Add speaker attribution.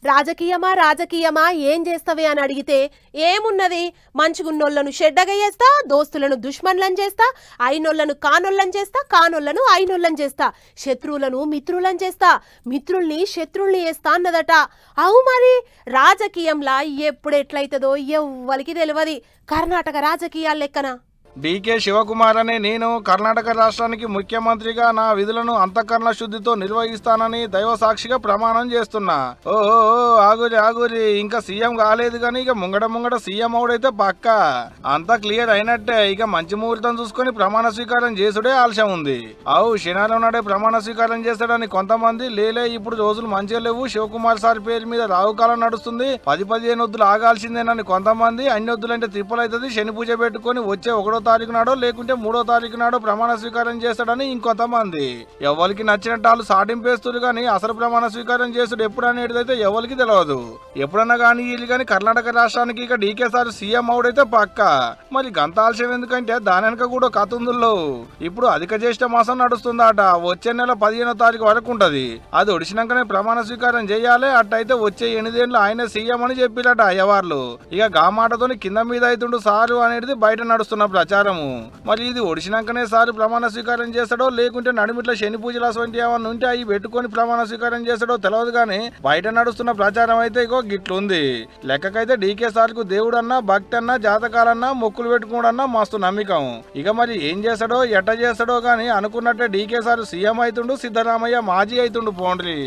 Speaker 1: రాజకీయమా రాజకీయమా ఏం చేస్తావే అని అడిగితే ఏమున్నది, మంచిగున్నోళ్లను షెడ్డగా చేస్తా, దోస్తులను దుష్మన్లను చేస్తా, అయినోళ్లను కానోళ్ళని చేస్తా, కానోళ్లను అయినోళ్ళని చేస్తా, శత్రువులను మిత్రులను చేస్తా, మిత్రుల్ని శత్రుల్ని చేస్తా అన్నదట. అవు మరి రాజకీయంలా ఎప్పుడెట్లయితదో ఎవ్వరికి తెలియదు. కర్ణాటక రాజకీయాల లెక్కన
Speaker 2: డీకే శివకుమార్ అనే నేను కర్ణాటక రాష్ట్రానికి ముఖ్యమంత్రిగా నా విధులను అంతఃకరణ శుద్ధితో నిర్వహిస్తానని దైవ సాక్షిగా ప్రమాణం చేస్తున్నా. ఓహో ఆగురి ఇంకా సీఎం కాలేదు కానీ ఇక ముంగడ సీఎం అవుడైతే పక్క అంతా క్లియర్ అయినట్టే. ఇక మంచి ముహూర్తం చూసుకొని ప్రమాణ స్వీకారం చేసుడే ఆలస్యం ఉంది. శనివారం నాడే ప్రమాణ స్వీకారం చేస్తాడని కొంతమంది, లేలే ఇప్పుడు రోజులు మంచిగా లేవు, శివకుమార్ సార్ పేరు మీద రావుకాలం నడుస్తుంది, 10-15 వద్దులు ఆగాల్సిందేనని కొంతమంది, అన్ని వద్దులంటే తిప్పలైతుంది, శని పూజ పెట్టుకుని వచ్చే 1వ తారీఖు నాడో లేకుంటే 3వ తారీఖు నాడో ప్రమాణ స్వీకారం చేస్తాడని ఇంకొంతమంది. ఎవరికి నచ్చినట్టు వాళ్ళు సాటింపేస్తారు కానీ అసలు ప్రమాణ స్వీకారం చేస్తాడు ఎప్పుడు అనేటిదైతే ఎవరికి తెలియదు. ఎప్పుడన్నా కానీ వీళ్ళు కానీ కర్ణాటక రాష్ట్రానికి ఇక డీకే సార్ సీఎం అవుడైతే పక్క. మరి గంత ఆలస్యం ఎందుకంటే దాని వెనక కూడా కథ ఉందిలో. ఇప్పుడు అధిక జ్యేష్ఠ మాసం నడుస్తుందట, వచ్చే నెల 15వ తారీఖు వరకు ఉంటది. అది ఒడిచినాకనే ప్రమాణ స్వీకారం చేయాలి. అట్టయితే వచ్చే 8 ఏళ్ళు ఆయన సీఎం అని చెప్పిరట అయ్యవార్లు. ఇక గా మాటతోని కింద మీద అవుతుండు సారు అనేది బయట నడుస్తున్న ప్రచారము. మరి ఇది ఒడిచినాకనే సారు ప్రమాణ స్వీకారం చేస్తాడో లేకుంటే నడిమిట్ల శని పూజలు అటువంటి ఏమన్నా ఉంటే అవి పెట్టుకొని ప్రమాణ స్వీకారం చేస్తాడో తెలియదు కానీ బయట నడుస్తున్న ప్రచారం అయితే ఇగో గిట్లుంది. లెక్కకైతే డీకే సార్ కు దేవుడన్నా భక్తి అన్నా జాతకాలన్నా మొక్కులు పెట్టుకోడన్నా మస్తు నమ్మకం. ఇక మరి ఏం చేస్తాడో ఎట్ట చేస్తాడో గాని అనుకున్నట్టే డీకే సార్ సీఎం అవుతుండు, సిద్ధరామయ్య మాజీ అవుతుండు పోండ్రి.